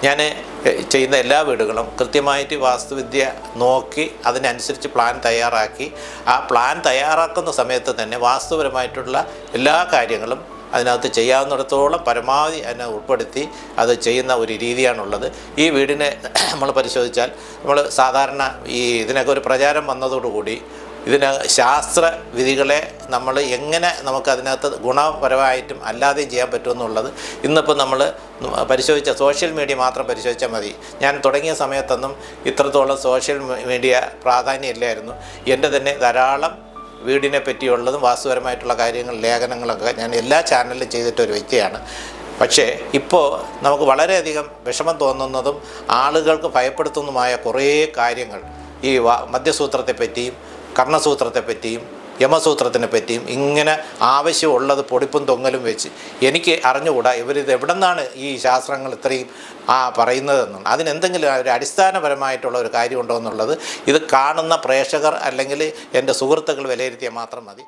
ഞാൻ ചെയ്യുന്ന എല്ലാ വീടുകളും കൃത്യമായിട്ട് വാസ്തുവിദ്യ നോക്കി അതിനനുസരിച്ച് പ്ലാൻ തയ്യാറാക്കി ആ പ്ലാൻ തയ്യാറാക്കുന്ന സമയത്ത് തന്നെ വാസ്തുപരമായിട്ടുള്ള എല്ലാ കാര്യങ്ങളും അതിനകത്ത് ചെയ്യാവുന്നിടത്തോളം പരമാവധി അതിനെ ഉൾപ്പെടുത്തി അത് ചെയ്യുന്ന ഒരു രീതിയാണുള്ളത്. ഈ വീടിനെ നമ്മൾ പരിശോധിച്ചാൽ നമ്മൾ സാധാരണ ഇതിനൊക്കെ ഒരു പ്രചാരം വന്നതോടുകൂടി ഇതിന് ശാസ്ത്ര വിധികളെ നമ്മൾ എങ്ങനെ നമുക്കതിനകത്ത് ഗുണപരമായിട്ടും അല്ലാതെയും ചെയ്യാൻ പറ്റുമെന്നുള്ളത് ഇന്നിപ്പോൾ നമ്മൾ പരിശോധിച്ച സോഷ്യൽ മീഡിയ മാത്രം പരിശോധിച്ചാൽ മതി. ഞാൻ തുടങ്ങിയ സമയത്തൊന്നും ഇത്രത്തോളം സോഷ്യൽ മീഡിയ പ്രാധാന്യമില്ലായിരുന്നു. എൻ്റെ തന്നെ ധാരാളം വീടിനെ പറ്റിയുള്ളതും വാസ്തുപരമായിട്ടുള്ള കാര്യങ്ങൾ ലേഖനങ്ങളൊക്കെ ഞാൻ എല്ലാ ചാനലിലും ചെയ്തിട്ടൊരു വ്യക്തിയാണ്. പക്ഷേ ഇപ്പോൾ നമുക്ക് വളരെയധികം വിഷമം തോന്നുന്നതും ആളുകൾക്ക് ഭയപ്പെടുത്തുന്നതുമായ കുറേ കാര്യങ്ങൾ ഈ മധ്യസൂത്രത്തെപ്പറ്റിയും കർണസൂത്രത്തെപ്പറ്റിയും യമസൂത്രത്തിനെ പറ്റിയും ഇങ്ങനെ ആവശ്യമുള്ളത് പൊടിപ്പും തൊങ്ങലും വെച്ച് എനിക്ക് അറിഞ്ഞുകൂടാ ഇവരിത് എവിടെ നിന്നാണ് ഈ ശാസ്ത്രങ്ങൾ ഇത്രയും പറയുന്നതെന്നും അതിനെന്തെങ്കിലും ഒരു അടിസ്ഥാനപരമായിട്ടുള്ള ഒരു കാര്യമുണ്ടോ എന്നുള്ളത് ഇത് കാണുന്ന പ്രേക്ഷകർ അല്ലെങ്കിൽ എൻ്റെ സുഹൃത്തുക്കൾ വിലയിരുത്തിയാൽ മാത്രം മതി.